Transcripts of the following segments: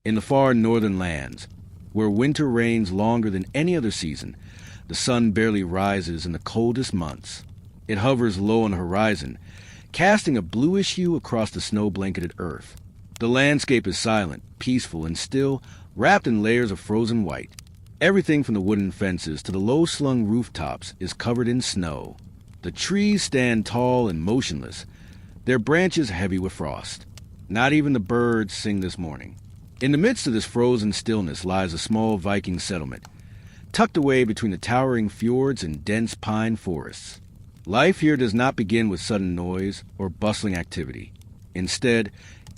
In the far northern lands, where winter reigns longer than any other season, the sun barely rises in the coldest months. It hovers low on the horizon, casting a bluish hue across the snow-blanketed earth. The landscape is silent, peaceful, and still, wrapped in layers of frozen white. Everything from the wooden fences to the low-slung rooftops is covered in snow. The trees stand tall and motionless, their branches heavy with frost. Not even the birds sing this morning. In the midst of this frozen stillness lies a small Viking settlement, tucked away between the towering fjords and dense pine forests. Life here does not begin with sudden noise or bustling activity. Instead,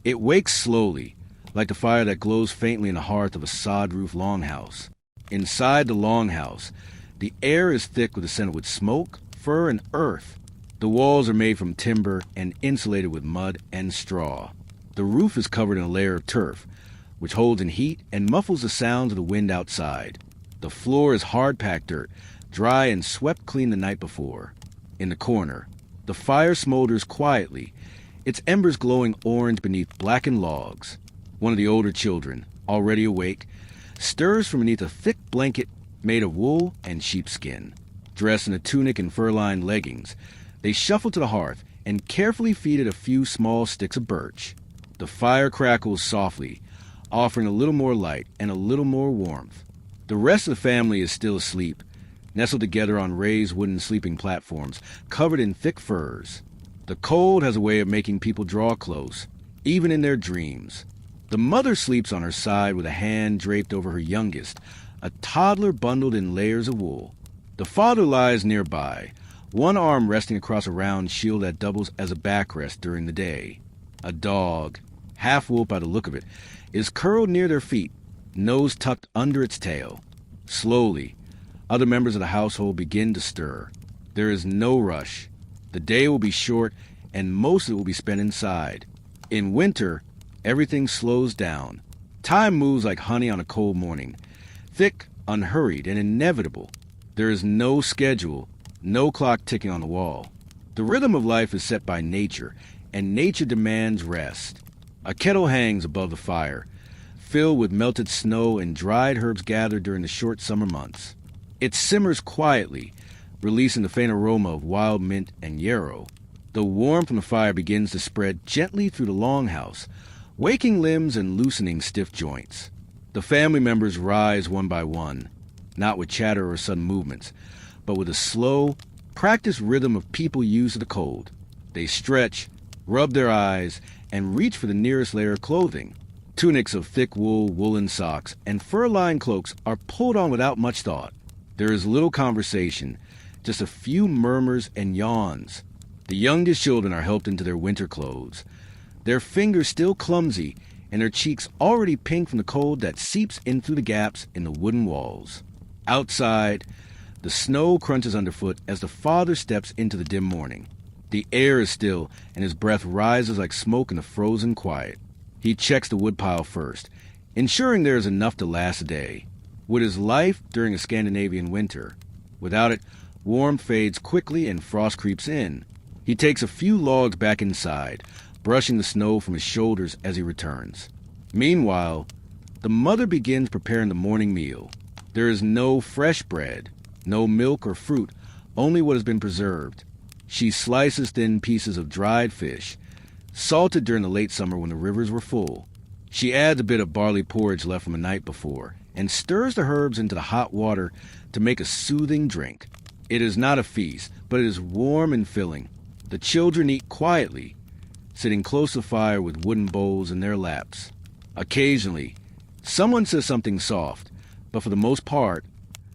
it wakes slowly, like the fire that glows faintly in the hearth of a sod-roofed longhouse. Inside the longhouse, the air is thick with the scent of wood smoke, fur, and earth. The walls are made from timber and insulated with mud and straw. The roof is covered in a layer of turf, which holds in heat and muffles the sounds of the wind outside. The floor is hard-packed dirt, dry and swept clean the night before. In the corner, the fire smolders quietly, its embers glowing orange beneath blackened logs. One of the older children, already awake, stirs from beneath a thick blanket made of wool and sheepskin. Dressed in a tunic and fur-lined leggings, they shuffle to the hearth and carefully feed it a few small sticks of birch. The fire crackles softly, offering a little more light and a little more warmth. The rest of the family is still asleep, nestled together on raised wooden sleeping platforms covered in thick furs. The cold has a way of making people draw close, even in their dreams. The mother sleeps on her side with a hand draped over her youngest, a toddler bundled in layers of wool. The father lies nearby, one arm resting across a round shield that doubles as a backrest during the day. A dog, half-wolf by the look of it, is curled near their feet, nose tucked under its tail. Slowly, other members of the household begin to stir. There is no rush. The day will be short, and most of it will be spent inside. In winter, everything slows down. Time moves like honey on a cold morning, thick, unhurried, and inevitable. There is no schedule, no clock ticking on the wall. The rhythm of life is set by nature, and nature demands rest. A kettle hangs above the fire, filled with melted snow and dried herbs gathered during the short summer months. It simmers quietly, releasing the faint aroma of wild mint and yarrow. The warmth from the fire begins to spread gently through the longhouse, waking limbs and loosening stiff joints. The family members rise one by one, not with chatter or sudden movements, but with a slow, practiced rhythm of people used to the cold. They stretch, rub their eyes, and reach for the nearest layer of clothing. Tunics of thick wool, woolen socks, and fur-lined cloaks are pulled on without much thought. There is little conversation, just a few murmurs and yawns. The youngest children are helped into their winter clothes, their fingers still clumsy and their cheeks already pink from the cold that seeps in through the gaps in the wooden walls. Outside, the snow crunches underfoot as the father steps into the dim morning. The air is still, and his breath rises like smoke in the frozen quiet. He checks the woodpile first, ensuring there is enough to last a day. Wood is life during a Scandinavian winter. Without it, warmth fades quickly and frost creeps in. He takes a few logs back inside, brushing the snow from his shoulders as he returns. Meanwhile, the mother begins preparing the morning meal. There is no fresh bread, no milk or fruit, only what has been preserved. She slices thin pieces of dried fish, salted during the late summer when the rivers were full. She adds a bit of barley porridge left from the night before and stirs the herbs into the hot water to make a soothing drink. It is not a feast, but it is warm and filling. The children eat quietly, sitting close to the fire with wooden bowls in their laps. Occasionally, someone says something soft, but for the most part,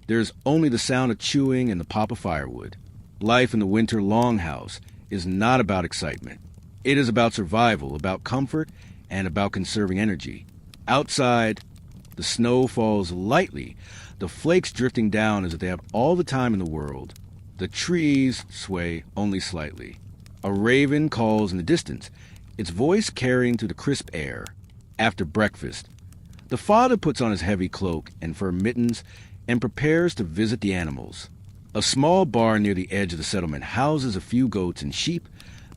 there is only the sound of chewing and the pop of firewood. Life in the winter longhouse is not about excitement. It is about survival, about comfort, and about conserving energy. Outside, the snow falls lightly, the flakes drifting down as if they have all the time in the world. The trees sway only slightly. A raven calls in the distance, its voice carrying through the crisp air. After breakfast, the father puts on his heavy cloak and fur mittens and prepares to visit the animals. A small barn near the edge of the settlement houses a few goats and sheep,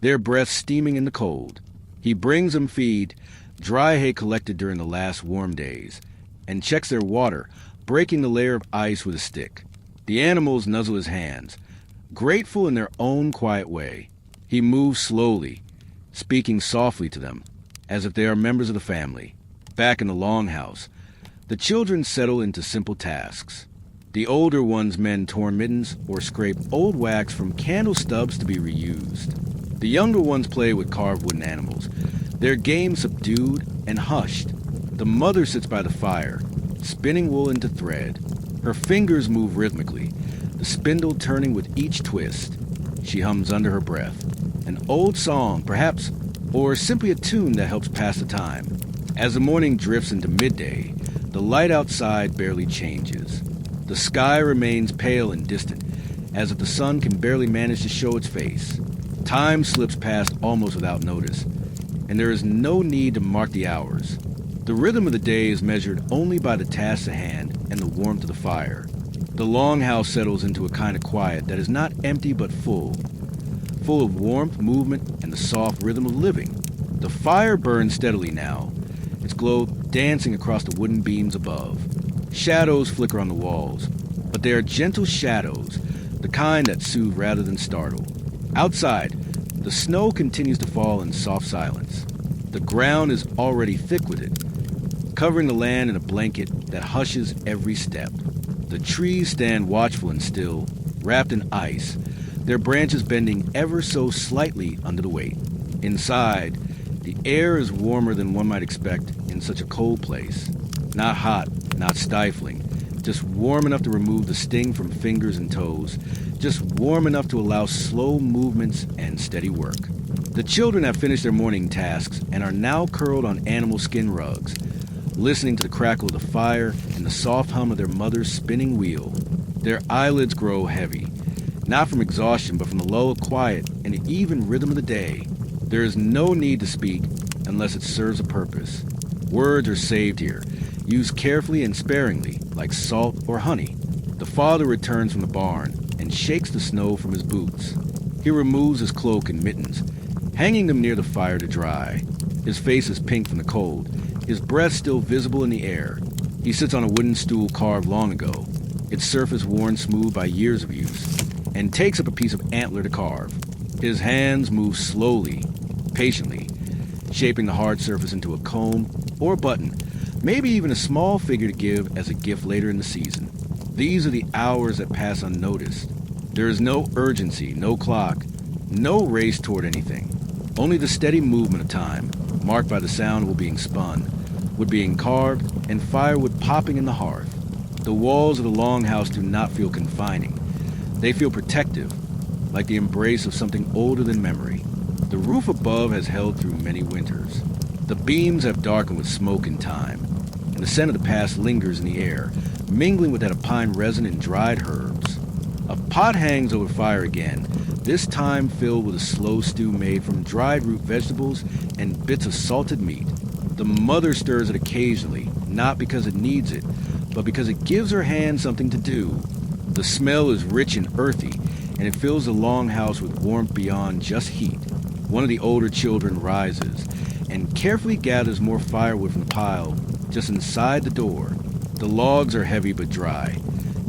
their breaths steaming in the cold. He brings them feed, dry hay collected during the last warm days, and checks their water, breaking the layer of ice with a stick. The animals nuzzle his hands, grateful in their own quiet way. He moves slowly, speaking softly to them, as if they are members of the family. Back in the longhouse, the children settle into simple tasks. The older ones mend torn mittens or scrape old wax from candle stubs to be reused. The younger ones play with carved wooden animals, their game subdued and hushed. The mother sits by the fire, spinning wool into thread. Her fingers move rhythmically, the spindle turning with each twist. She hums under her breath, an old song, perhaps, or simply a tune that helps pass the time. As the morning drifts into midday, the light outside barely changes. The sky remains pale and distant, as if the sun can barely manage to show its face. Time slips past almost without notice, and there is no need to mark the hours. The rhythm of the day is measured only by the tasks at hand and the warmth of the fire. The longhouse settles into a kind of quiet that is not empty but full of warmth, movement, and the soft rhythm of living. The fire burns steadily now, its glow dancing across the wooden beams above. Shadows flicker on the walls, but they are gentle shadows, the kind that soothe rather than startle. Outside, the snow continues to fall in soft silence. The ground is already thick with it, covering the land in a blanket that hushes every step. The trees stand watchful and still, wrapped in ice, their branches bending ever so slightly under the weight. Inside, the air is warmer than one might expect in such a cold place. Not hot, not stifling, just warm enough to remove the sting from fingers and toes, just warm enough to allow slow movements and steady work. The children have finished their morning tasks and are now curled on animal skin rugs, listening to the crackle of the fire and the soft hum of their mother's spinning wheel. Their eyelids grow heavy, not from exhaustion but from the lull of quiet and the even rhythm of the day. There is no need to speak unless it serves a purpose. Words are saved here, used carefully and sparingly, like salt or honey. The father returns from the barn and shakes the snow from his boots. He removes his cloak and mittens, hanging them near the fire to dry. His face is pink from the cold, his breath still visible in the air. He sits on a wooden stool carved long ago, its surface worn smooth by years of use, and takes up a piece of antler to carve. His hands move slowly, patiently, shaping the hard surface into a comb or button, maybe even a small figure to give as a gift later in the season. These are the hours that pass unnoticed. There is no urgency, no clock, no race toward anything. Only the steady movement of time, marked by the sound of wood being spun, wood being carved, and firewood popping in the hearth. The walls of the longhouse do not feel confining. They feel protective, like the embrace of something older than memory. The roof above has held through many winters. The beams have darkened with smoke and time, and the scent of the past lingers in the air, mingling with that of pine resin and dried herbs. A pot hangs over fire again, this time filled with a slow stew made from dried root vegetables and bits of salted meat. The mother stirs it occasionally, not because it needs it, but because it gives her hand something to do. The smell is rich and earthy, and it fills the longhouse with warmth beyond just heat. One of the older children rises and carefully gathers more firewood from the pile just inside the door. The logs are heavy but dry,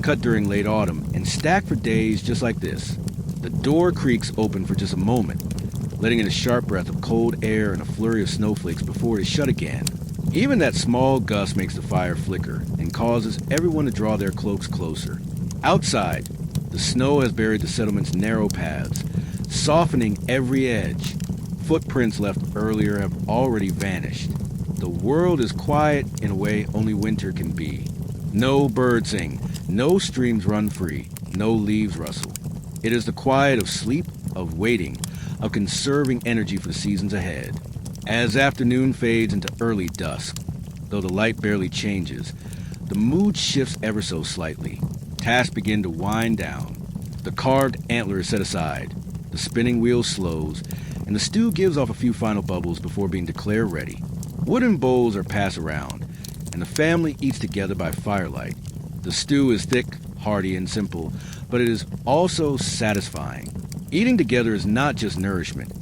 cut during late autumn and stacked for days just like this. The door creaks open for just a moment, letting in a sharp breath of cold air and a flurry of snowflakes before it is shut again. Even that small gust makes the fire flicker and causes everyone to draw their cloaks closer. Outside, the snow has buried the settlement's narrow paths, softening every edge. Footprints left earlier have already vanished. The world is quiet in a way only winter can be. No birds sing, no streams run free, no leaves rustle. It is the quiet of sleep, of waiting, of conserving energy for the seasons ahead. As afternoon fades into early dusk, though the light barely changes, the mood shifts ever so slightly. Tasks begin to wind down. The carved antler is set aside. The spinning wheel slows, and the stew gives off a few final bubbles before being declared ready. Wooden bowls are passed around, and the family eats together by firelight. The stew is thick, hearty, and simple, but it is also satisfying. Eating together is not just nourishment.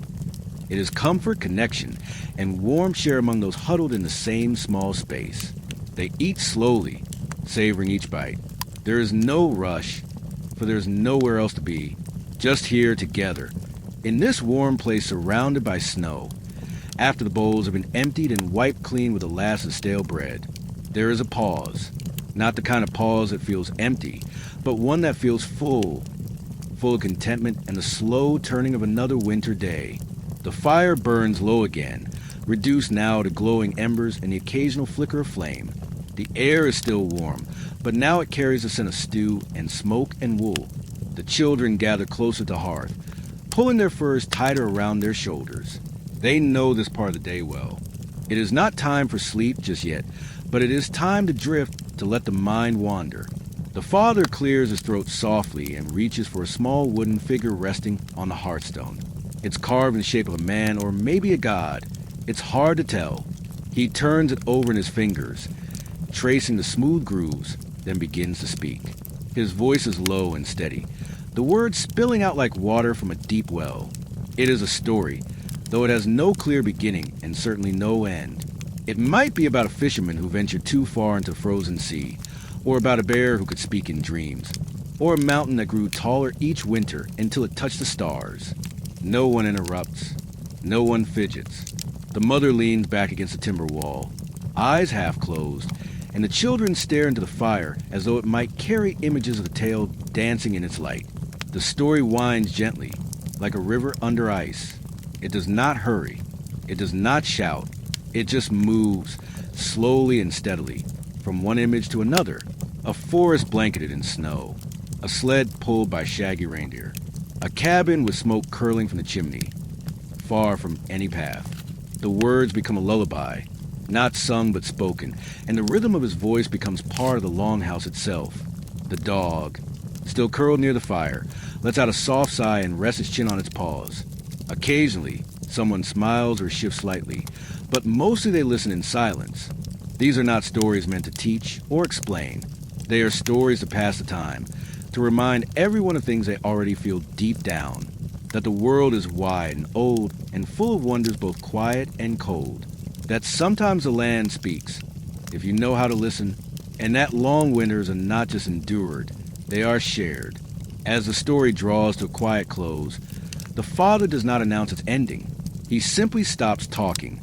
It is comfort, connection, and warmth shared among those huddled in the same small space. They eat slowly, savoring each bite. There is no rush, for there is nowhere else to be. Just here together, in this warm place surrounded by snow. After the bowls have been emptied and wiped clean with a last of stale bread, there is a pause. Not the kind of pause that feels empty, but one that feels full of contentment and the slow turning of another winter day. The fire burns low again, reduced now to glowing embers and the occasional flicker of flame. The air is still warm, but now it carries a scent of stew and smoke and wool. The children gather closer to the hearth, pulling their furs tighter around their shoulders. They know this part of the day well. It is not time for sleep just yet, but it is time to drift, to let the mind wander. The father clears his throat softly and reaches for a small wooden figure resting on the hearthstone. It's carved in the shape of a man or maybe a god. It's hard to tell. He turns it over in his fingers, tracing the smooth grooves, then begins to speak. His voice is low and steady, the words spilling out like water from a deep well. It is a story, though it has no clear beginning and certainly no end. It might be about a fisherman who ventured too far into the frozen sea, or about a bear who could speak in dreams, or a mountain that grew taller each winter until it touched the stars. No one interrupts. No one fidgets. The mother leans back against the timber wall, eyes half closed, and the children stare into the fire as though it might carry images of the tale dancing in its light. The story winds gently, like a river under ice. It does not hurry. It does not shout. It just moves, slowly and steadily, from one image to another. A forest blanketed in snow. A sled pulled by shaggy reindeer. A cabin with smoke curling from the chimney, far from any path. The words become a lullaby, not sung but spoken, and the rhythm of his voice becomes part of the longhouse itself. The dog, still curled near the fire, lets out a soft sigh and rests its chin on its paws. Occasionally, someone smiles or shifts slightly, but mostly they listen in silence. These are not stories meant to teach or explain. They are stories to pass the time, to remind everyone of things they already feel deep down, that the world is wide and old and full of wonders both quiet and cold, that sometimes the land speaks, if you know how to listen, and that long winters are not just endured, they are shared. As the story draws to a quiet close, the father does not announce its ending. He simply stops talking,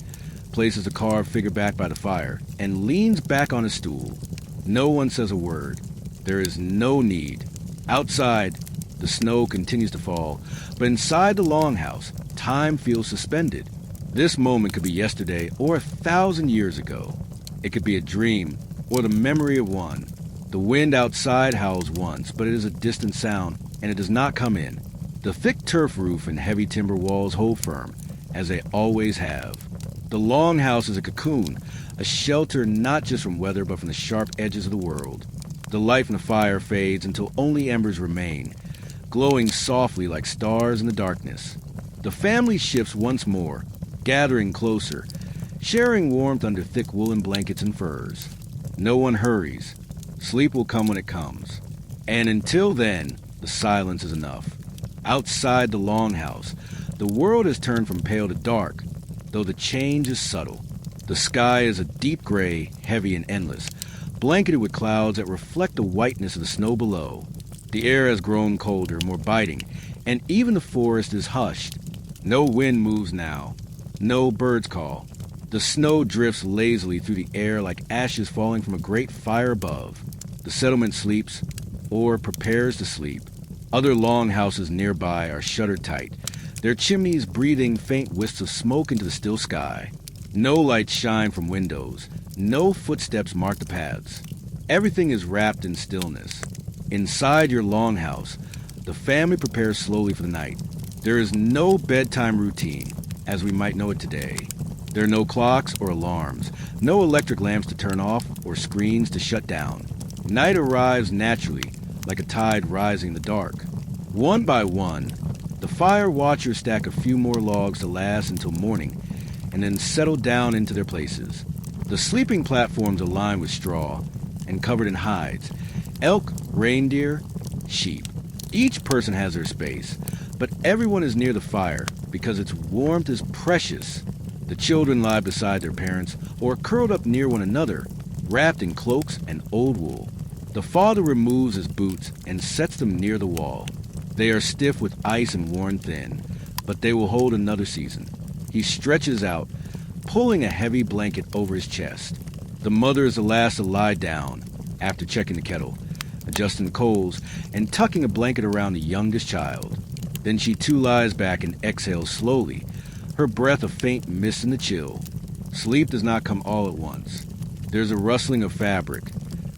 places the carved figure back by the fire, and leans back on his stool. No one says a word. There is no need. Outside, the snow continues to fall, but inside the longhouse, time feels suspended. This moment could be yesterday or 1,000 years ago. It could be a dream or the memory of one. The wind outside howls once, but it is a distant sound, and it does not come in. The thick turf roof and heavy timber walls hold firm, as they always have. The longhouse is a cocoon, a shelter not just from weather but from the sharp edges of the world. The light from the fire fades until only embers remain, glowing softly like stars in the darkness. The family shifts once more, gathering closer, sharing warmth under thick woolen blankets and furs. No one hurries. Sleep will come when it comes. And until then, the silence is enough. Outside the longhouse, the world has turned from pale to dark, though the change is subtle. The sky is a deep gray, heavy and endless, blanketed with clouds that reflect the whiteness of the snow below. The air has grown colder, more biting, and even the forest is hushed. No wind moves now. No birds call. The snow drifts lazily through the air like ashes falling from a great fire above. The settlement sleeps, or prepares to sleep. Other longhouses nearby are shuttered tight, their chimneys breathing faint wisps of smoke into the still sky. No lights shine from windows. No footsteps mark the paths. Everything is wrapped in stillness. Inside your longhouse, the family prepares slowly for the night. There is no bedtime routine, as we might know it today. There are no clocks or alarms, no electric lamps to turn off or screens to shut down. Night arrives naturally, like a tide rising in the dark. One by one, the fire watchers stack a few more logs to last until morning, and then settle down into their places. The sleeping platforms are lined with straw and covered in hides. Elk, reindeer, sheep. Each person has their space, But everyone is near the fire because its warmth is precious. The children lie beside their parents or curled up near one another, wrapped in cloaks and old wool. The father removes his boots and sets them near the wall. They are stiff with ice and worn thin, but they will hold another season. He stretches out, pulling a heavy blanket over his chest. The mother is the last to lie down after checking the kettle, adjusting the coals, and tucking a blanket around the youngest child. Then she too lies back and exhales slowly, her breath a faint mist in the chill. Sleep does not come all at once. There's a rustling of fabric,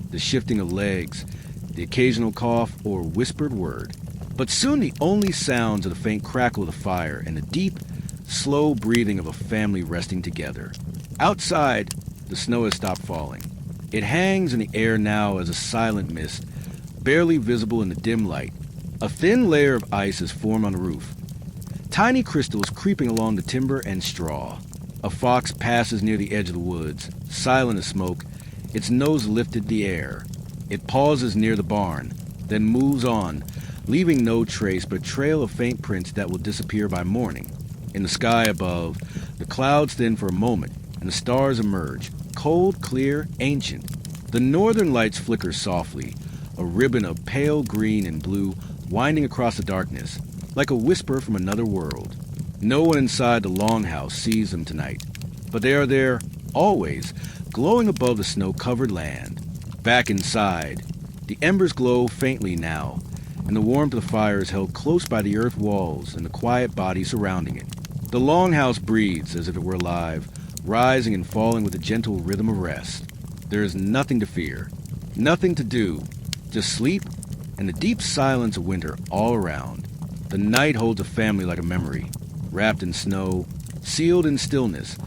the shifting of legs, the occasional cough or whispered word. But soon the only sounds are the faint crackle of the fire and the deep, slow breathing of a family resting together. Outside, the snow has stopped falling. It hangs in the air now as a silent mist, barely visible in the dim light. A thin layer of ice is formed on the roof, tiny crystals creeping along the timber and straw. A fox passes near the edge of the woods, silent as smoke, its nose lifted the air. It pauses near the barn, then moves on, leaving no trace but a trail of faint prints that will disappear by morning. In the sky above, the clouds thin for a moment, and the stars emerge, cold, clear, ancient. The northern lights flicker softly, a ribbon of pale green and blue winding across the darkness, like a whisper from another world. No one inside the longhouse sees them tonight, but they are there, always, glowing above the snow-covered land. Back inside, the embers glow faintly now, and the warmth of the fire is held close by the earth walls and the quiet body surrounding it. The longhouse breathes as if it were alive, rising and falling with a gentle rhythm of rest. There is nothing to fear, nothing to do, just sleep and the deep silence of winter all around. The night holds a family like a memory, wrapped in snow, sealed in stillness,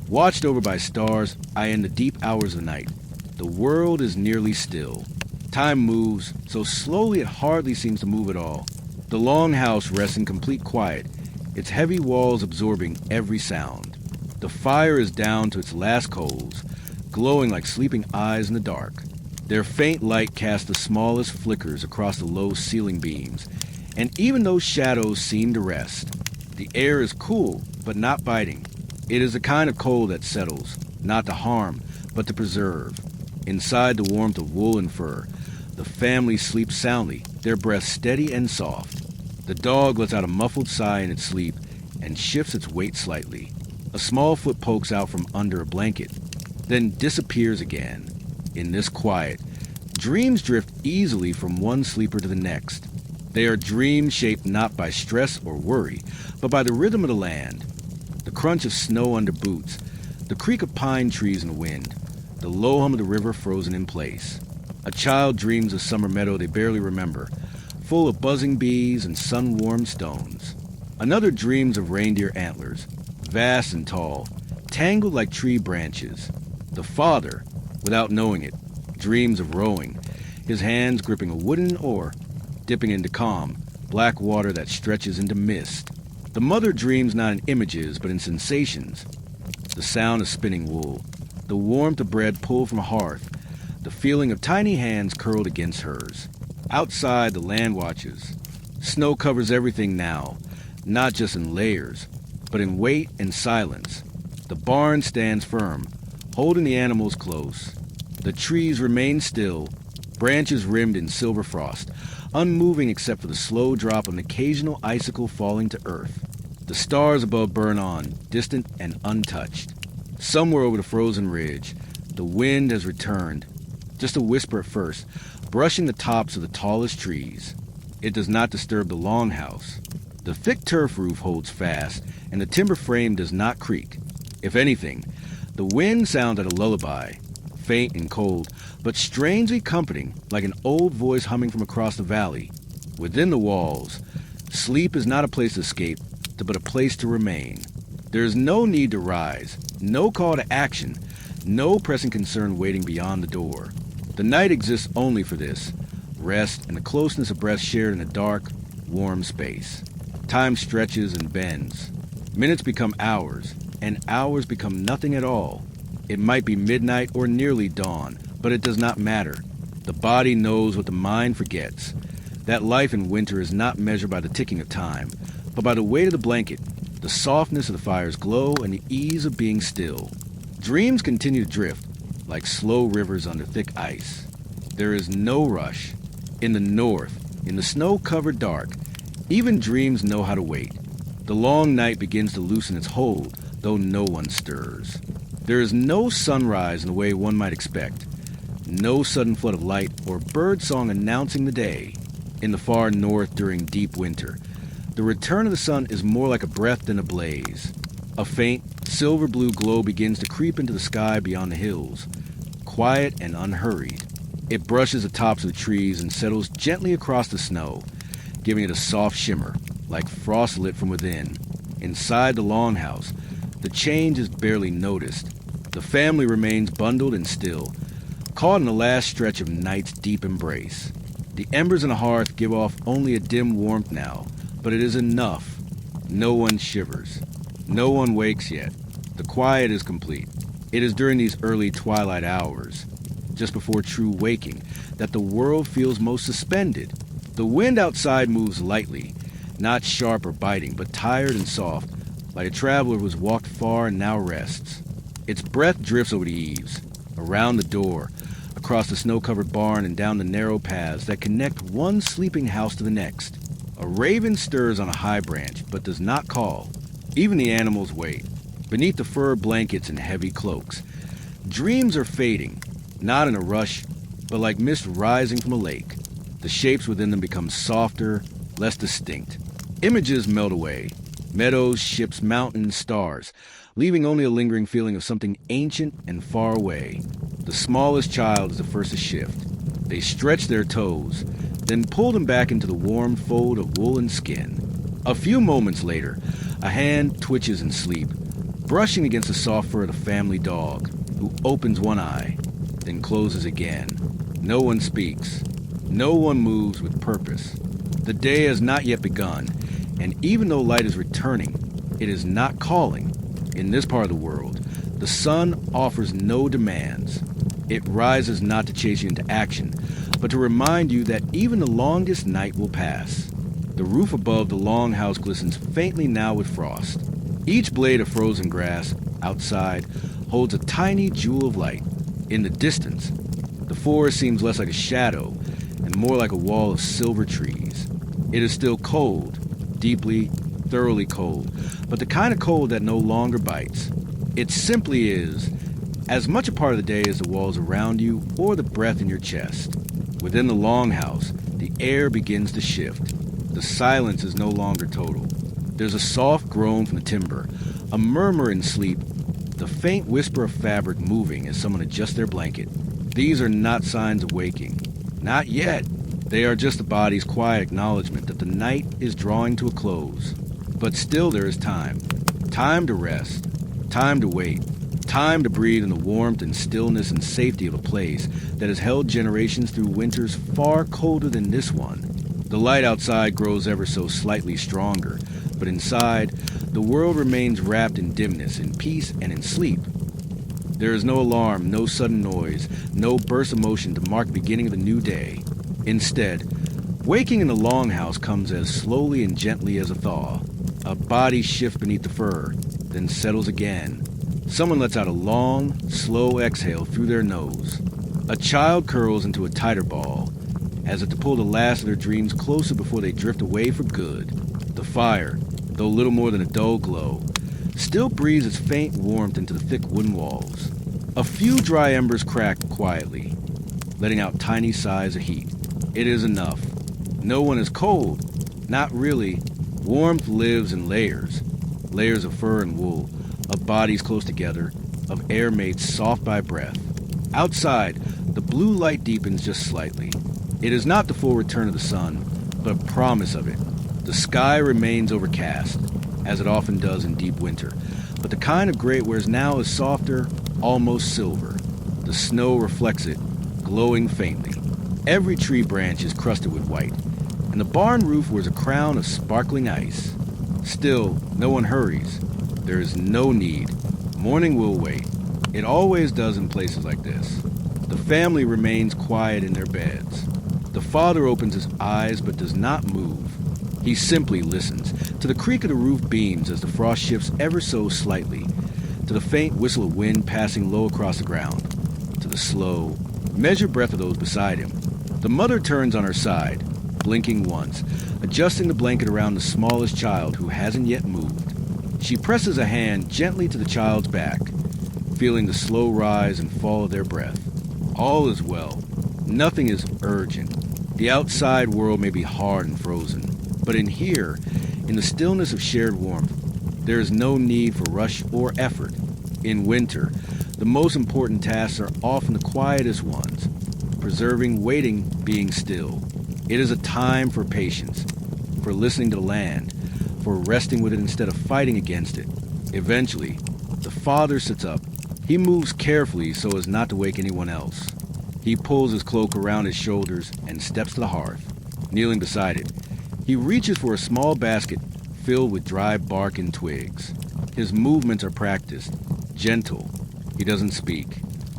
watched over by stars, in the deep hours of the night. The world is nearly still. Time moves, so slowly it hardly seems to move at all. The longhouse rests in complete quiet, its heavy walls absorbing every sound. The fire is down to its last coals, glowing like sleeping eyes in the dark. Their faint light casts the smallest flickers across the low ceiling beams, and even those shadows seem to rest. The air is cool, but not biting. It is a kind of cold that settles, not to harm, but to preserve. Inside the warmth of wool and fur, the family sleeps soundly, their breaths steady and soft. The dog lets out a muffled sigh in its sleep and shifts its weight slightly. A small foot pokes out from under a blanket, then disappears again. In this quiet, dreams drift easily from one sleeper to the next. They are dreams shaped not by stress or worry, but by the rhythm of the land. The crunch of snow under boots, the creak of pine trees in the wind, the low hum of the river frozen in place. A child dreams of summer meadow they barely remember, full of buzzing bees and sun-warmed stones. Another dreams of reindeer antlers, vast and tall, tangled like tree branches. The father, without knowing it, dreams of rowing, his hands gripping a wooden oar, dipping into calm, black water that stretches into mist. The mother dreams not in images, but in sensations. The sound of spinning wool, the warmth of bread pulled from a hearth, the feeling of tiny hands curled against hers. Outside, the land watches. Snow covers everything now, not just in layers, but in weight and silence. The barn stands firm, holding the animals close. The trees remain still, branches rimmed in silver frost, unmoving except for the slow drop of an occasional icicle falling to earth. The stars above burn on, distant and untouched. Somewhere over the frozen ridge, the wind has returned, just a whisper at first, brushing the tops of the tallest trees. It does not disturb the longhouse. The thick turf roof holds fast, and the timber frame does not creak. If anything, the wind sounds like a lullaby, faint and cold, but strangely comforting, like an old voice humming from across the valley. Within the walls, sleep is not a place to escape, but a place to remain. There is no need to rise, no call to action, no pressing concern waiting beyond the door. The night exists only for this, rest and the closeness of breath shared in a dark, warm space. Time stretches and bends. Minutes become hours, and hours become nothing at all. It might be midnight or nearly dawn, but it does not matter. The body knows what the mind forgets. That life in winter is not measured by the ticking of time, but by the weight of the blanket, the softness of the fire's glow, and the ease of being still. Dreams continue to drift, like slow rivers under thick ice. There is no rush. In the north, in the snow-covered dark, even dreams know how to wait. The long night begins to loosen its hold, though no one stirs. There is no sunrise in the way one might expect, no sudden flood of light or bird song announcing the day. In the far north during deep winter, the return of the sun is more like a breath than a blaze. A faint, silver-blue glow begins to creep into the sky beyond the hills, quiet and unhurried. It brushes the tops of the trees and settles gently across the snow, giving it a soft shimmer, like frost lit from within. Inside the longhouse, the change is barely noticed. The family remains bundled and still, caught in the last stretch of night's deep embrace. The embers in the hearth give off only a dim warmth now, but it is enough. No one shivers. No one wakes yet. The quiet is complete. It is during these early twilight hours, just before true waking, that the world feels most suspended. The wind outside moves lightly, not sharp or biting, but tired and soft, like a traveler who has walked far and now rests. Its breath drifts over the eaves, around the door, across the snow-covered barn and down the narrow paths that connect one sleeping house to the next. A raven stirs on a high branch, but does not call. Even the animals wait, beneath the fur blankets and heavy cloaks. Dreams are fading, not in a rush, but like mist rising from a lake. The shapes within them become softer, less distinct. Images melt away. Meadows, ships, mountains, stars, leaving only a lingering feeling of something ancient and far away. The smallest child is the first to shift. They stretch their toes, then pull them back into the warm fold of wool and skin. A few moments later, a hand twitches in sleep, brushing against the soft fur of the family dog, who opens one eye, then closes again. No one speaks. No one moves with purpose. The day has not yet begun, and even though light is returning, it is not calling. In this part of the world, the sun offers no demands. It rises not to chase you into action, but to remind you that even the longest night will pass. The roof above the longhouse glistens faintly now with frost. Each blade of frozen grass, outside, holds a tiny jewel of light. In the distance, the forest seems less like a shadow and more like a wall of silver trees. It is still cold, deeply, thoroughly cold, but the kind of cold that no longer bites. It simply is, as much a part of the day as the walls around you or the breath in your chest. Within the longhouse, the air begins to shift. The silence is no longer total. There's a soft groan from the timber, a murmur in sleep, the faint whisper of fabric moving as someone adjusts their blanket. These are not signs of waking. Not yet. They are just the body's quiet acknowledgement that the night is drawing to a close. But still there is time. Time to rest. Time to wait. Time to breathe in the warmth and stillness and safety of a place that has held generations through winters far colder than this one. The light outside grows ever so slightly stronger, but inside, the world remains wrapped in dimness, in peace, and in sleep. There is no alarm, no sudden noise, no burst of motion to mark the beginning of the new day. Instead, waking in the longhouse comes as slowly and gently as a thaw. A body shifts beneath the fur, then settles again. Someone lets out a long, slow exhale through their nose. A child curls into a tighter ball, as if to pull the last of their dreams closer before they drift away for good. The fire, though little more than a dull glow, still breathes its faint warmth into the thick wooden walls. A few dry embers crack quietly, letting out tiny sighs of heat. It is enough. No one is cold. Not really. Warmth lives in layers. Layers of fur and wool, of bodies close together, of air made soft by breath. Outside, the blue light deepens just slightly. It is not the full return of the sun, but a promise of it. The sky remains overcast, as it often does in deep winter, but the kind of gray whereas now is softer, almost silver. The snow reflects it, glowing faintly. Every tree branch is crusted with white, and the barn roof wears a crown of sparkling ice. Still, no one hurries. There is no need. Morning will wait. It always does in places like this. The family remains quiet in their beds. The father opens his eyes but does not move. He simply listens to the creak of the roof beams as the frost shifts ever so slightly, to the faint whistle of wind passing low across the ground, to the slow, measured breath of those beside him. The mother turns on her side, blinking once, adjusting the blanket around the smallest child who hasn't yet moved. She presses a hand gently to the child's back, feeling the slow rise and fall of their breath. All is well. Nothing is urgent. The outside world may be hard and frozen, but in here, in the stillness of shared warmth, there is no need for rush or effort. In winter, the most important tasks are often the quietest ones: preserving, waiting, being still. It is a time for patience, for listening to the land, for resting with it instead of fighting against it. Eventually, the father sits up. He moves carefully so as not to wake anyone else. He pulls his cloak around his shoulders and steps to the hearth. Kneeling beside it, he reaches for a small basket filled with dry bark and twigs. His movements are practiced, gentle. He doesn't speak.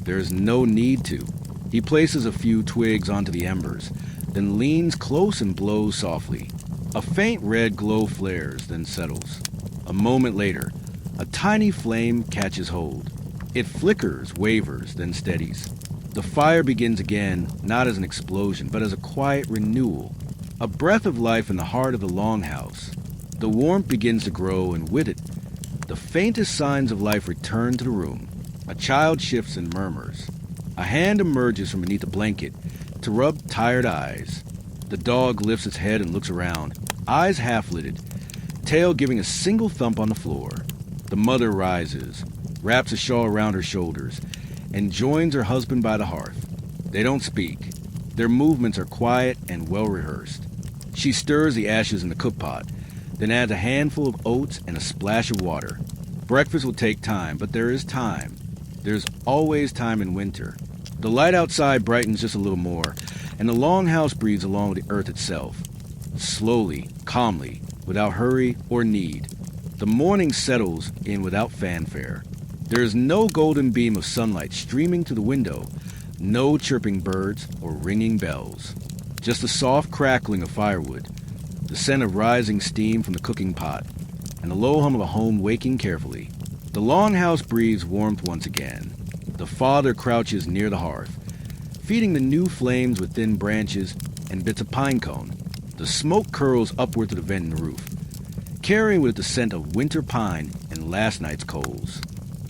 There is no need to. He places a few twigs onto the embers, then leans close and blows softly. A faint red glow flares, then settles. A moment later, a tiny flame catches hold. It flickers, wavers, then steadies. The fire begins again, not as an explosion, but as a quiet renewal. A breath of life in the heart of the longhouse. The warmth begins to grow, and with it, the faintest signs of life return to the room. A child shifts and murmurs. A hand emerges from beneath the blanket to rub tired eyes. The dog lifts its head and looks around, eyes half-lidded, tail giving a single thump on the floor. The mother rises, wraps a shawl around her shoulders, and joins her husband by the hearth. They don't speak. Their movements are quiet and well-rehearsed. She stirs the ashes in the cookpot, then adds a handful of oats and a splash of water. Breakfast will take time, but there is time. There's always time in winter. The light outside brightens just a little more, and the longhouse breathes along with the earth itself. Slowly, calmly, without hurry or need. The morning settles in without fanfare. There is no golden beam of sunlight streaming through the window, no chirping birds or ringing bells. Just the soft crackling of firewood, the scent of rising steam from the cooking pot, and the low hum of a home waking carefully. The longhouse breathes warmth once again. The father crouches near the hearth, feeding the new flames with thin branches and bits of pine cone. The smoke curls upward to the vent in the roof, carrying with it the scent of winter pine and last night's coals.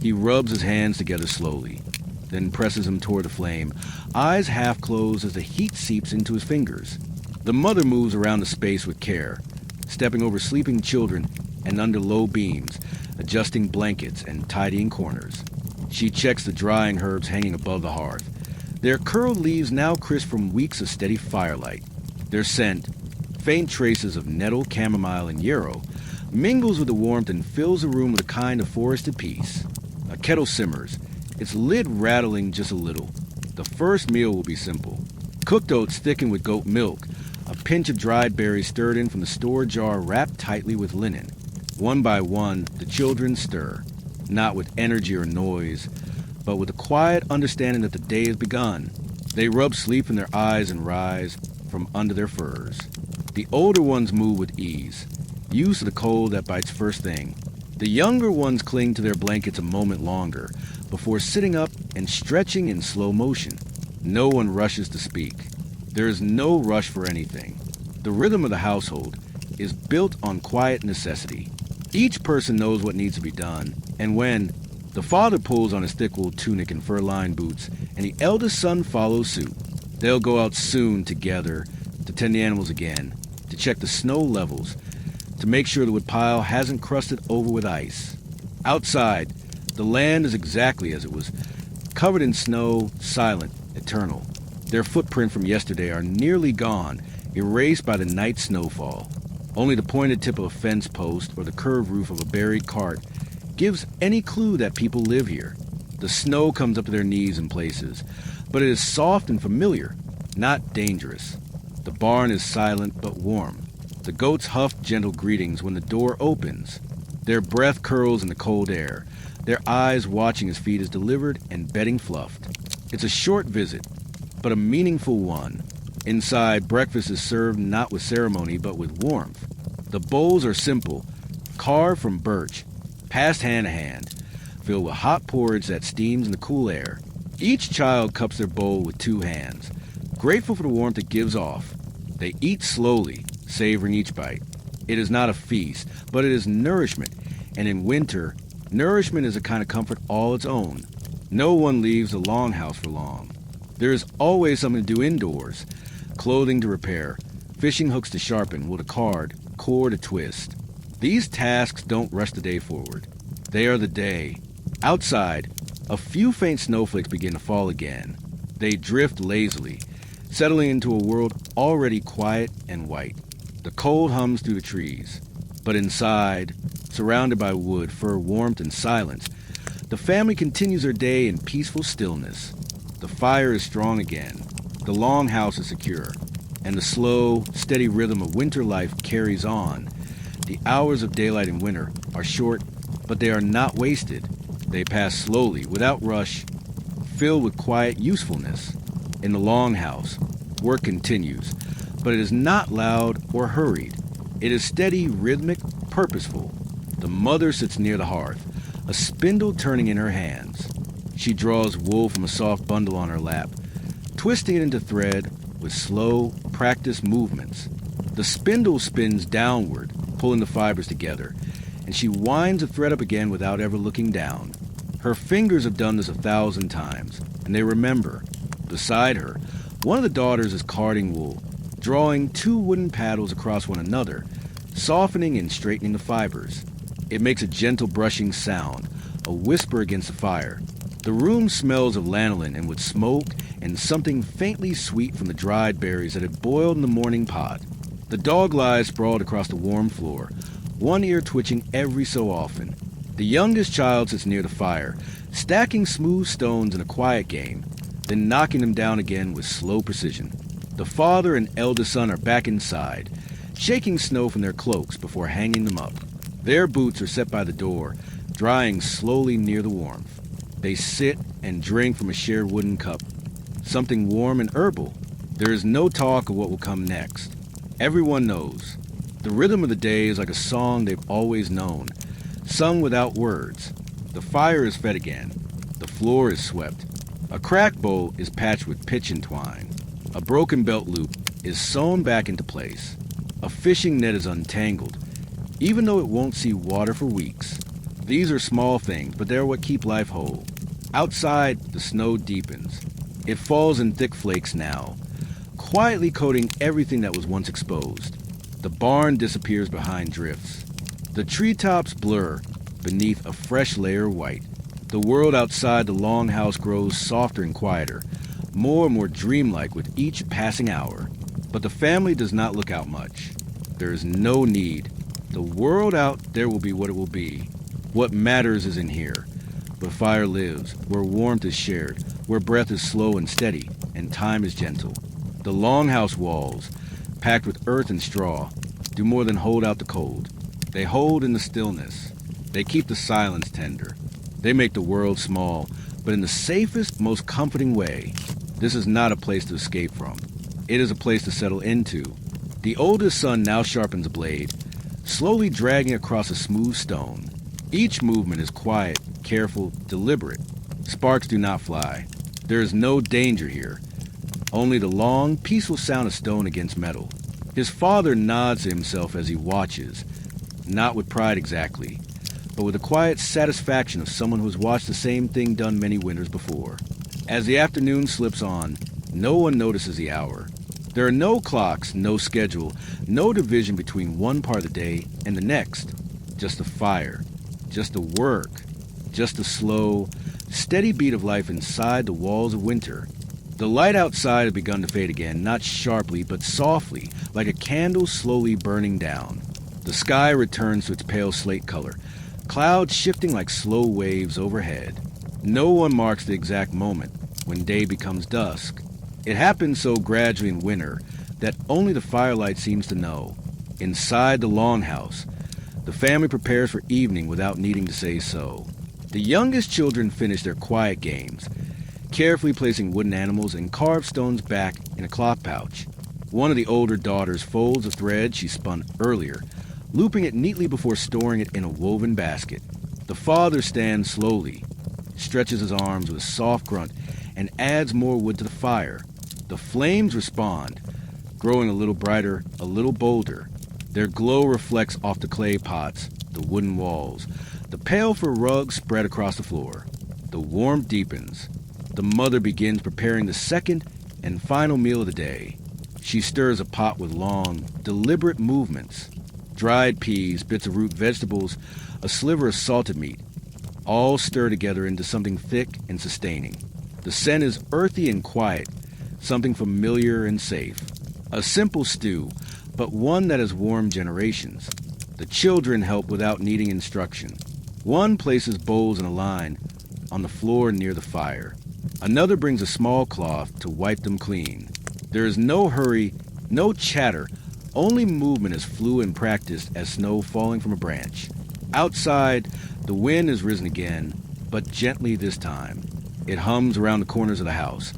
He rubs his hands together slowly, then presses them toward the flame, eyes half closed as the heat seeps into his fingers. The mother moves around the space with care, stepping over sleeping children and under low beams, adjusting blankets and tidying corners. She checks the drying herbs hanging above the hearth, their curled leaves now crisp from weeks of steady firelight. Their scent, faint traces of nettle, chamomile, and yarrow, mingles with the warmth and fills the room with a kind of forested peace. A kettle simmers, its lid rattling just a little. The first meal will be simple. Cooked oats thickened with goat milk, a pinch of dried berries stirred in from the store jar wrapped tightly with linen. One by one, the children stir, not with energy or noise, but with a quiet understanding that the day has begun. They rub sleep in their eyes and rise from under their furs. The older ones move with ease, used to the cold that bites first thing. The younger ones cling to their blankets a moment longer, before sitting up and stretching in slow motion. No one rushes to speak. There is no rush for anything. The rhythm of the household is built on quiet necessity. Each person knows what needs to be done, and when the father pulls on his thick wool tunic and fur-lined boots, and the eldest son follows suit, they'll go out soon together to tend the animals again, to check the snow levels, to make sure the woodpile hasn't crusted over with ice. Outside, the land is exactly as it was, covered in snow, silent, eternal. Their footprint from yesterday are nearly gone, erased by the night snowfall. Only the pointed tip of a fence post or the curved roof of a buried cart gives any clue that people live here. The snow comes up to their knees in places, but it is soft and familiar, not dangerous. The barn is silent but warm. The goats huff gentle greetings when the door opens. Their breath curls in the cold air, their eyes watching as feed is delivered and bedding fluffed. It's a short visit, but a meaningful one. Inside, breakfast is served not with ceremony but with warmth. The bowls are simple, carved from birch, passed hand to hand, filled with hot porridge that steams in the cool air. Each child cups their bowl with 2 hands, grateful for the warmth it gives off. They eat slowly, savoring each bite. It is not a feast, but it is nourishment, and in winter, nourishment is a kind of comfort all its own. No one leaves the longhouse for long. There is always something to do indoors. Clothing to repair, fishing hooks to sharpen, wood to card, cord to twist. These tasks don't rush the day forward. They are the day. Outside, a few faint snowflakes begin to fall again. They drift lazily, settling into a world already quiet and white. The cold hums through the trees. But inside, surrounded by wood, fur, warmth, and silence, the family continues their day in peaceful stillness. The fire is strong again. The longhouse is secure. And the slow, steady rhythm of winter life carries on. The hours of daylight in winter are short, but they are not wasted. They pass slowly, without rush, filled with quiet usefulness. In the longhouse, work continues, but it is not loud or hurried. It is steady, rhythmic, purposeful. The mother sits near the hearth, a spindle turning in her hands. She draws wool from a soft bundle on her lap, twisting it into thread with slow, practiced movements. The spindle spins downward, pulling the fibers together, and she winds the thread up again without ever looking down. Her fingers have done this 1,000 times, and they remember. Beside her, one of the daughters is carding wool, drawing 2 wooden paddles across one another, softening and straightening the fibers. It makes a gentle brushing sound, a whisper against the fire. The room smells of lanolin and with smoke and something faintly sweet from the dried berries that had boiled in the morning pot. The dog lies sprawled across the warm floor, one ear twitching every so often. The youngest child sits near the fire, stacking smooth stones in a quiet game, then knocking them down again with slow precision. The father and eldest son are back inside, shaking snow from their cloaks before hanging them up. Their boots are set by the door, drying slowly near the warmth. They sit and drink from a shared wooden cup, something warm and herbal. There is no talk of what will come next. Everyone knows. The rhythm of the day is like a song they've always known, sung without words. The fire is fed again. The floor is swept. A cracked bowl is patched with pitch and twine. A broken belt loop is sewn back into place. A fishing net is untangled, even though it won't see water for weeks. These are small things, but they're what keep life whole. Outside, the snow deepens. It falls in thick flakes now, quietly coating everything that was once exposed. The barn disappears behind drifts. The treetops blur beneath a fresh layer of white. The world outside the longhouse grows softer and quieter, more and more dreamlike with each passing hour. But the family does not look out much. There is no need. The world out there will be what it will be. What matters is in here, where fire lives, where warmth is shared, where breath is slow and steady, and time is gentle. The longhouse walls, packed with earth and straw, do more than hold out the cold. They hold in the stillness. They keep the silence tender. They make the world small, but in the safest, most comforting way. This is not a place to escape from. It is a place to settle into. The oldest son now sharpens a blade, slowly dragging across a smooth stone. Each movement is quiet, careful, deliberate. Sparks do not fly. There is no danger here. Only the long, peaceful sound of stone against metal. His father nods to himself as he watches, not with pride exactly, but with the quiet satisfaction of someone who has watched the same thing done many winters before. As the afternoon slips on, no one notices the hour. There are no clocks, no schedule, no division between one part of the day and the next. Just the fire, just the work, just the slow, steady beat of life inside the walls of winter. The light outside had begun to fade again, not sharply, but softly, like a candle slowly burning down. The sky returns to its pale slate color, clouds shifting like slow waves overhead. No one marks the exact moment when day becomes dusk. It happens so gradually in winter that only the firelight seems to know. Inside the longhouse, the family prepares for evening without needing to say so. The youngest children finish their quiet games, carefully placing wooden animals and carved stones back in a cloth pouch. One of the older daughters folds a thread she spun earlier, looping it neatly before storing it in a woven basket. The father stands slowly, stretches his arms with a soft grunt, and adds more wood to the fire. The flames respond, growing a little brighter, a little bolder. Their glow reflects off the clay pots, the wooden walls, the pail for rugs spread across the floor. The warmth deepens. The mother begins preparing the second and final meal of the day. She stirs a pot with long, deliberate movements. Dried peas, bits of root vegetables, a sliver of salted meat, all stir together into something thick and sustaining. The scent is earthy and quiet, something familiar and safe. A simple stew, but one that has warmed generations. The children help without needing instruction. One places bowls in a line on the floor near the fire. Another brings a small cloth to wipe them clean. There is no hurry, no chatter, only movement as fluid and practiced as snow falling from a branch. Outside, the wind has risen again, but gently this time. It hums around the corners of the house,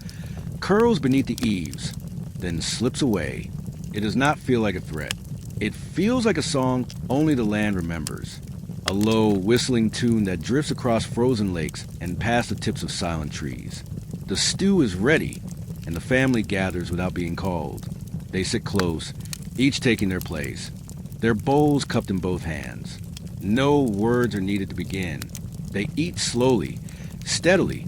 curls beneath the eaves, then slips away. It does not feel like a threat. It feels like a song only the land remembers. A low, whistling tune that drifts across frozen lakes and past the tips of silent trees. The stew is ready, and the family gathers without being called. They sit close, each taking their place, their bowls cupped in both hands. No words are needed to begin. They eat slowly, steadily,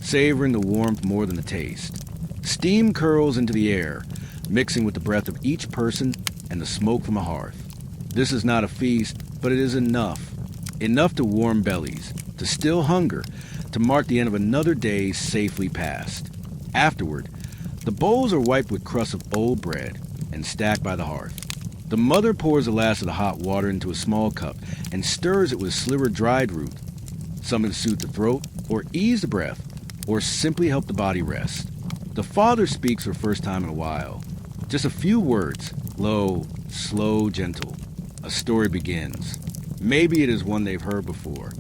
savoring the warmth more than the taste. Steam curls into the air, mixing with the breath of each person and the smoke from a hearth. This is not a feast, but it is enough. Enough to warm bellies, to still hunger, to mark the end of another day safely passed. Afterward, the bowls are wiped with crusts of old bread and stacked by the hearth. The mother pours the last of the hot water into a small cup and stirs it with slivered dried root, something to soothe the throat, or ease the breath, or simply help the body rest. The father speaks for the first time in a while. Just a few words, low, slow, gentle. A story begins. Maybe it is one they've heard before.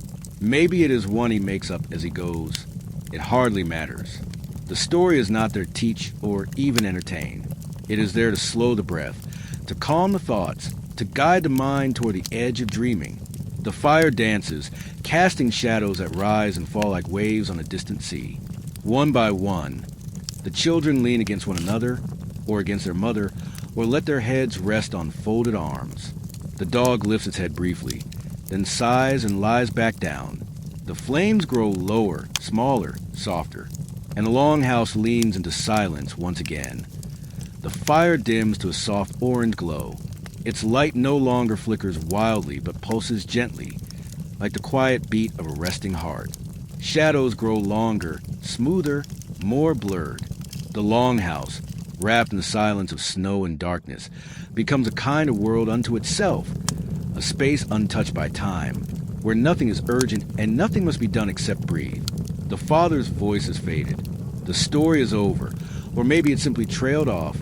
Maybe it is one he makes up as he goes. It hardly matters. The story is not there to teach or even entertain. It is there to slow the breath, to calm the thoughts, to guide the mind toward the edge of dreaming. The fire dances, casting shadows that rise and fall like waves on a distant sea. One by one, the children lean against one another, or against their mother, or let their heads rest on folded arms. The dog lifts its head briefly, then sighs and lies back down. The flames grow lower, smaller, softer, and the longhouse leans into silence once again. The fire dims to a soft orange glow. Its light no longer flickers wildly, but pulses gently, like the quiet beat of a resting heart. Shadows grow longer, smoother, more blurred. The longhouse, wrapped in the silence of snow and darkness, becomes a kind of world unto itself, a space untouched by time, where nothing is urgent and nothing must be done except breathe. The father's voice has faded. The story is over, or maybe it simply trailed off,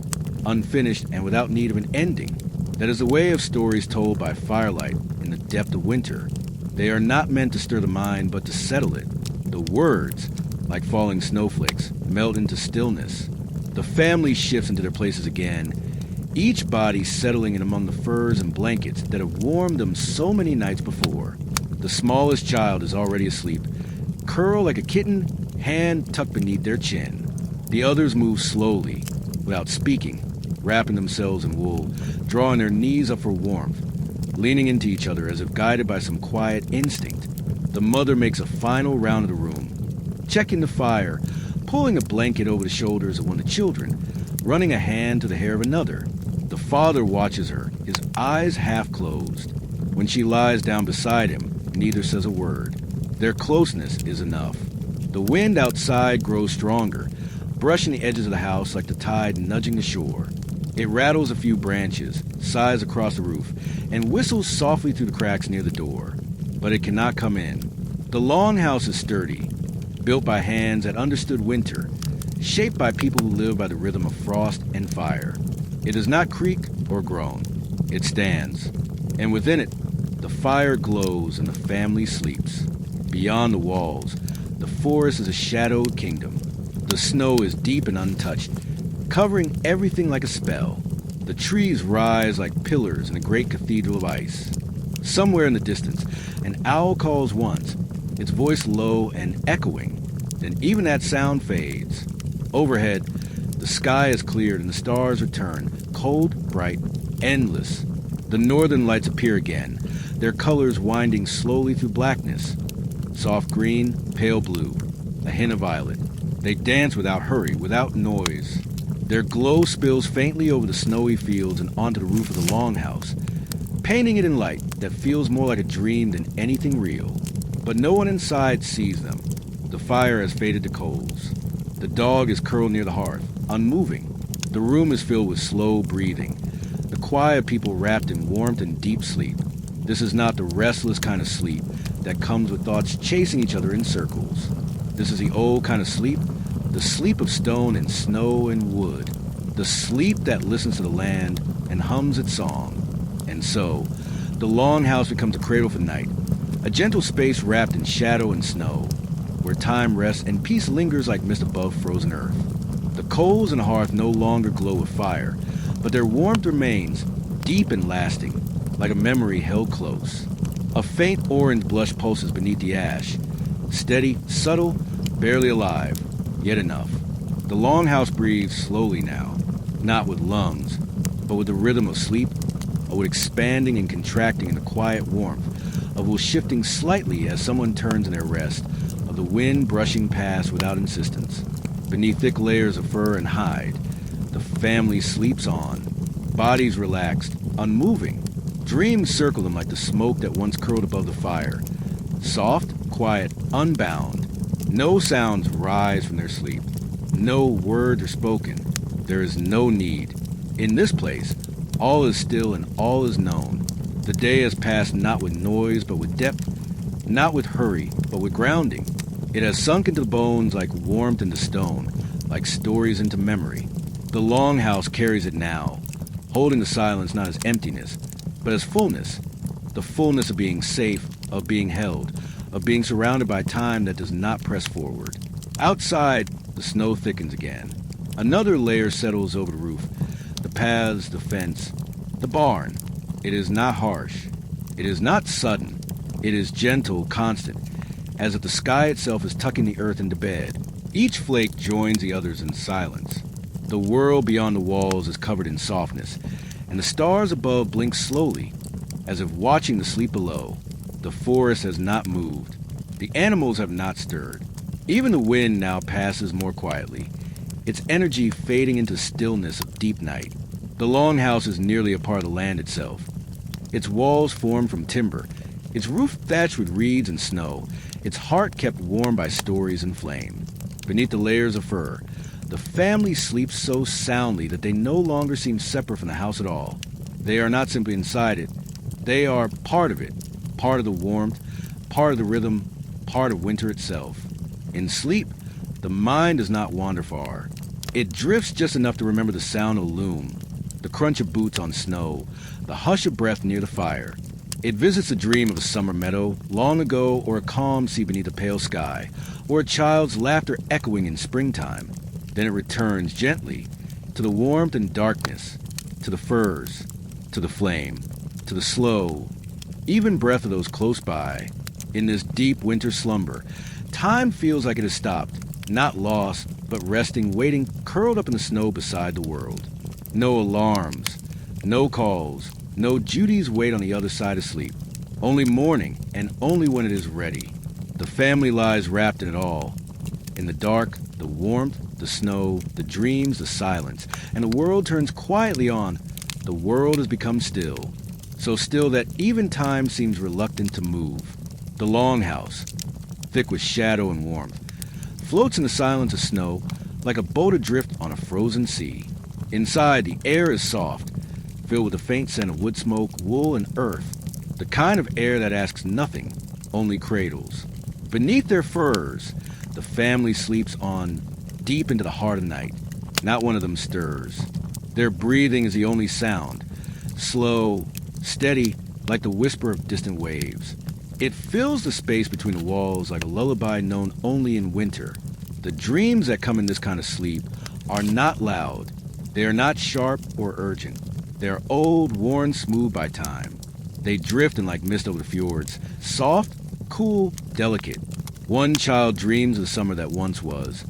unfinished and without need of an ending. That is the way of stories told by firelight in the depth of winter. They are not meant to stir the mind, but to settle it. The words, like falling snowflakes, melt into stillness. The family shifts into their places again, each body settling in among the furs and blankets that have warmed them so many nights before. The smallest child is already asleep, curled like a kitten, hand tucked beneath their chin. The others move slowly, without speaking, wrapping themselves in wool, drawing their knees up for warmth, leaning into each other as if guided by some quiet instinct. The mother makes a final round of the room, checking the fire, pulling a blanket over the shoulders of one of the children, running a hand to the hair of another. The father watches her, his eyes half closed. When she lies down beside him, neither says a word. Their closeness is enough. The wind outside grows stronger, brushing the edges of the house like the tide nudging the shore. It rattles a few branches, sighs across the roof, and whistles softly through the cracks near the door. But it cannot come in. The longhouse is sturdy, built by hands that understood winter, shaped by people who live by the rhythm of frost and fire. It does not creak or groan. It stands, and within it, the fire glows and the family sleeps. Beyond the walls, the forest is a shadowed kingdom. The snow is deep and untouched, covering everything like a spell. The trees rise like pillars in a great cathedral of ice. Somewhere in the distance, an owl calls once, its voice low and echoing. Then even that sound fades. Overhead, the sky is cleared and the stars return, cold, bright, endless. The northern lights appear again, their colors winding slowly through blackness. Soft green, pale blue, a hint of violet. They dance without hurry, without noise. Their glow spills faintly over the snowy fields and onto the roof of the longhouse, painting it in light that feels more like a dream than anything real. But no one inside sees them. The fire has faded to coals. The dog is curled near the hearth, unmoving. The room is filled with slow breathing, the quiet people wrapped in warmth and deep sleep. This is not the restless kind of sleep that comes with thoughts chasing each other in circles. This is the old kind of sleep, the sleep of stone and snow and wood, the sleep that listens to the land and hums its song. And so, the longhouse becomes a cradle for night, a gentle space wrapped in shadow and snow, where time rests and peace lingers like mist above frozen earth. The coals in the hearth no longer glow with fire, but their warmth remains, deep and lasting, like a memory held close. A faint orange blush pulses beneath the ash, steady, subtle, barely alive, yet enough. The longhouse breathes slowly now, not with lungs, but with the rhythm of sleep, or with expanding and contracting in the quiet warmth of will shifting slightly as someone turns in their rest, of the wind brushing past without insistence. Beneath thick layers of fur and hide, the family sleeps on, bodies relaxed, unmoving. Dreams circle them like the smoke that once curled above the fire. Soft, quiet, unbound. No sounds rise from their sleep. No words are spoken. There is no need. In this place, all is still and all is known. The day has passed not with noise but with depth, not with hurry but with grounding. It has sunk into the bones like warmth into stone, like stories into memory. The longhouse carries it now, holding the silence not as emptiness, but as fullness. The fullness of being safe, of being held, of being surrounded by time that does not press forward. Outside, the snow thickens again. Another layer settles over the roof, the paths, the fence, the barn. It is not harsh. It is not sudden. It is gentle, constant, as if the sky itself is tucking the earth into bed. Each flake joins the others in silence. The world beyond the walls is covered in softness, and the stars above blink slowly, as if watching the sleep below. The forest has not moved. The animals have not stirred. Even the wind now passes more quietly, its energy fading into stillness of deep night. The longhouse is nearly a part of the land itself. Its walls formed from timber, its roof thatched with reeds and snow, its heart kept warm by stories and flame. Beneath the layers of fur, the family sleeps so soundly that they no longer seem separate from the house at all. They are not simply inside it. They are part of it, part of the warmth, part of the rhythm, part of winter itself. In sleep, the mind does not wander far. It drifts just enough to remember the sound of a loom, the crunch of boots on snow, the hush of breath near the fire. It visits a dream of a summer meadow, long ago, or a calm sea beneath a pale sky, or a child's laughter echoing in springtime. Then it returns gently to the warmth and darkness, to the firs, to the flame, to the slow, even breath of those close by. In this deep winter slumber, time feels like it has stopped, not lost, but resting, waiting, curled up in the snow beside the world. No alarms, no calls, no duties wait on the other side of sleep. Only morning, and only when it is ready. The family lies wrapped in it all. In the dark, the warmth, the snow, the dreams, the silence, and the world turns quietly on. The world has become still, so still that even time seems reluctant to move. The longhouse, thick with shadow and warmth, floats in the silence of snow like a boat adrift on a frozen sea. Inside, the air is soft, filled with a faint scent of wood smoke, wool, and earth, the kind of air that asks nothing, only cradles. Beneath their furs, the family sleeps on deep into the heart of night. Not one of them stirs. Their breathing is the only sound, slow, steady, like the whisper of distant waves. It fills the space between the walls like a lullaby known only in winter. The dreams that come in this kind of sleep are not loud. They are not sharp or urgent. They are old, worn smooth by time. They drift in like mist over the fjords, soft, cool, delicate. One child dreams of the summer that once was.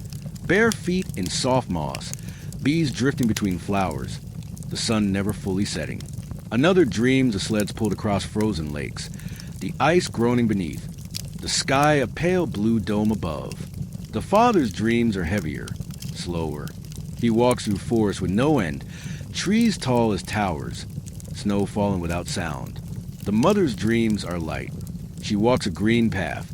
Bare feet in soft moss, bees drifting between flowers, the sun never fully setting. Another dreams of sleds pulled across frozen lakes, the ice groaning beneath, the sky a pale blue dome above. The father's dreams are heavier, slower. He walks through forests with no end, trees tall as towers, snow falling without sound. The mother's dreams are light. She walks a green path,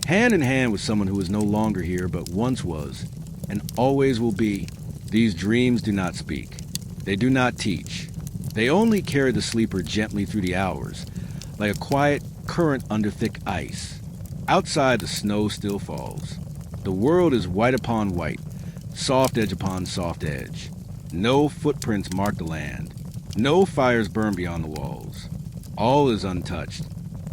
hand in hand with someone who is no longer here but once was, and always will be. These dreams do not speak. They do not teach. They only carry the sleeper gently through the hours, like a quiet current under thick ice. Outside, the snow still falls. The world is white upon white, soft edge upon soft edge. No footprints mark the land. No fires burn beyond the walls. All is untouched.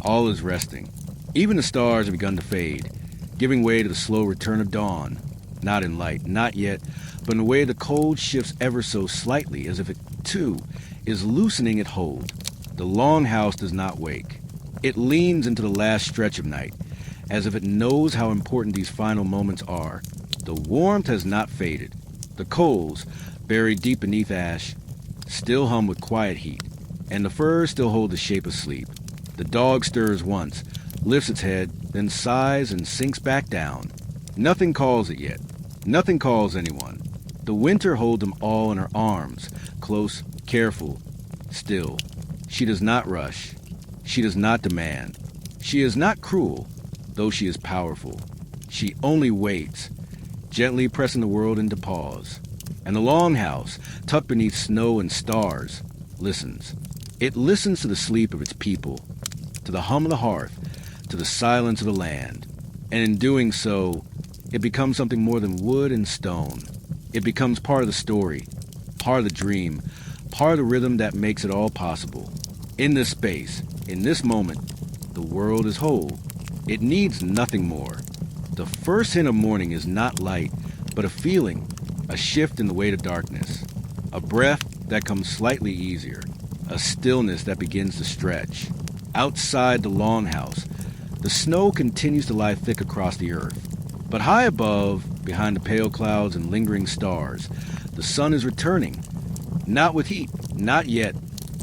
All is resting. Even the stars have begun to fade, giving way to the slow return of dawn. Not in light, not yet, but in a way the cold shifts ever so slightly, as if it, too, is loosening its hold. The longhouse does not wake. It leans into the last stretch of night, as if it knows how important these final moments are. The warmth has not faded. The coals, buried deep beneath ash, still hum with quiet heat, and the furs still hold the shape of sleep. The dog stirs once, lifts its head, then sighs and sinks back down. Nothing calls it yet. Nothing calls anyone. The winter holds them all in her arms, close, careful, still. She does not rush. She does not demand. She is not cruel, though she is powerful. She only waits, gently pressing the world into pause. And the longhouse, tucked beneath snow and stars, listens. It listens to the sleep of its people, to the hum of the hearth, to the silence of the land. And in doing so, it becomes something more than wood and stone. It becomes part of the story, part of the dream, part of the rhythm that makes it all possible. In this space, in this moment, the world is whole. It needs nothing more. The first hint of morning is not light, but a feeling, a shift in the weight of darkness, a breath that comes slightly easier, a stillness that begins to stretch. Outside the longhouse, the snow continues to lie thick across the earth. But high above, behind the pale clouds and lingering stars, the sun is returning. Not with heat, not yet,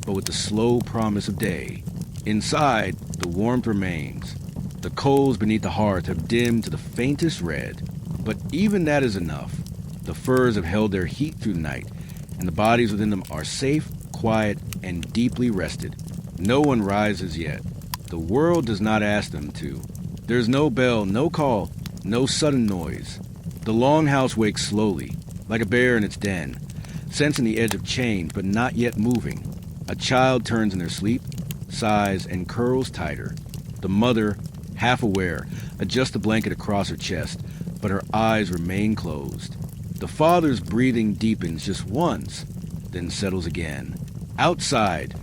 but with the slow promise of day. Inside, the warmth remains. The coals beneath the hearth have dimmed to the faintest red. But even that is enough. The furs have held their heat through the night, and the bodies within them are safe, quiet, and deeply rested. No one rises yet. The world does not ask them to. There is no bell, no call, no sudden noise. The longhouse wakes slowly, like a bear in its den, sensing the edge of change but not yet moving. A child turns in their sleep, sighs, and curls tighter. The mother, half aware, adjusts the blanket across her chest, but her eyes remain closed. The father's breathing deepens just once, then settles again. Outside,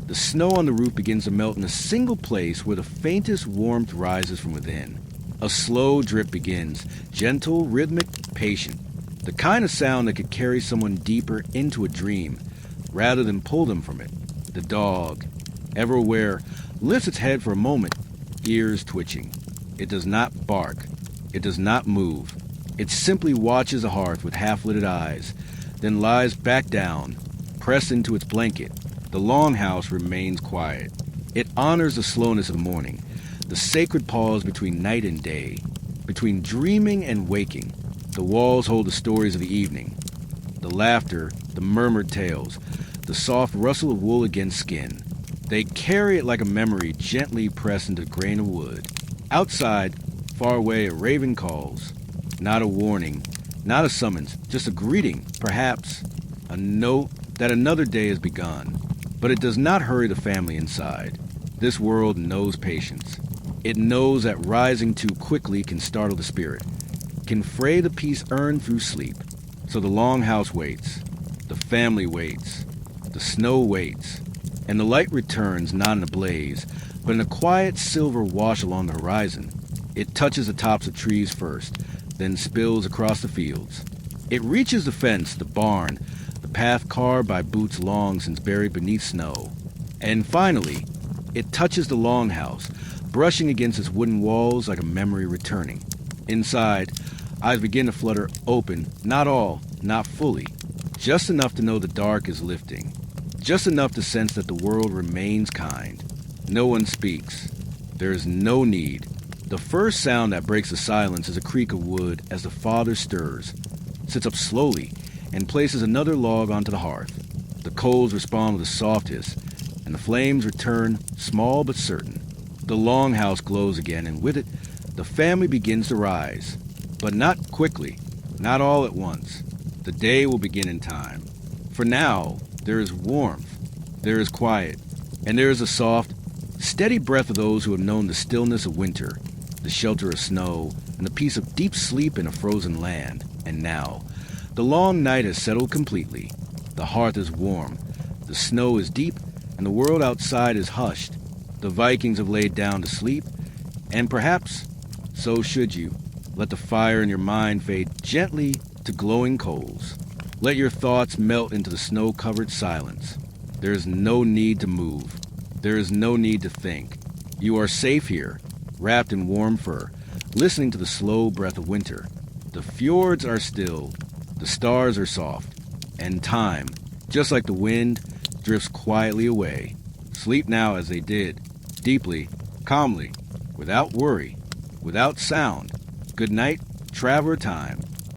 the snow on the roof begins to melt in a single place where the faintest warmth rises from within. A slow drip begins, gentle, rhythmic, patient. The kind of sound that could carry someone deeper into a dream, rather than pull them from it. The dog, ever aware, lifts its head for a moment, ears twitching. It does not bark. It does not move. It simply watches the hearth with half-lidded eyes, then lies back down, pressed into its blanket. The longhouse remains quiet. It honors the slowness of the morning, the sacred pause between night and day, between dreaming and waking. The walls hold the stories of the evening, the laughter, the murmured tales, the soft rustle of wool against skin. They carry it like a memory gently pressed into a grain of wood. Outside, far away, a raven calls. Not a warning, not a summons, just a greeting, perhaps a note that another day has begun. But it does not hurry the family inside. This world knows patience. It knows that rising too quickly can startle the spirit, can fray the peace earned through sleep. So the longhouse waits, the family waits, the snow waits, and the light returns not in a blaze, but in a quiet silver wash along the horizon. It touches the tops of trees first, then spills across the fields. It reaches the fence, the barn, the path carved by boots long since buried beneath snow. And finally, it touches the longhouse, brushing against its wooden walls like a memory returning. Inside, eyes begin to flutter open, not all, not fully, just enough to know the dark is lifting, just enough to sense that the world remains kind. No one speaks. There is no need. The first sound that breaks the silence is a creak of wood as the father stirs, sits up slowly, and places another log onto the hearth. The coals respond with a soft hiss, and the flames return, small but certain. The longhouse glows again, and with it, the family begins to rise. But not quickly, not all at once. The day will begin in time. For now, there is warmth, there is quiet, and there is a soft, steady breath of those who have known the stillness of winter, the shelter of snow, and the peace of deep sleep in a frozen land. And now, the long night has settled completely. The hearth is warm, the snow is deep, and the world outside is hushed. The Vikings have laid down to sleep, and perhaps, so should you, let the fire in your mind fade gently to glowing coals. Let your thoughts melt into the snow-covered silence. There is no need to move. There is no need to think. You are safe here, wrapped in warm fur, listening to the slow breath of winter. The fjords are still, the stars are soft, and time, just like the wind, drifts quietly away. Sleep now as they did, deeply, calmly, without worry, without sound. Good night, traveler time.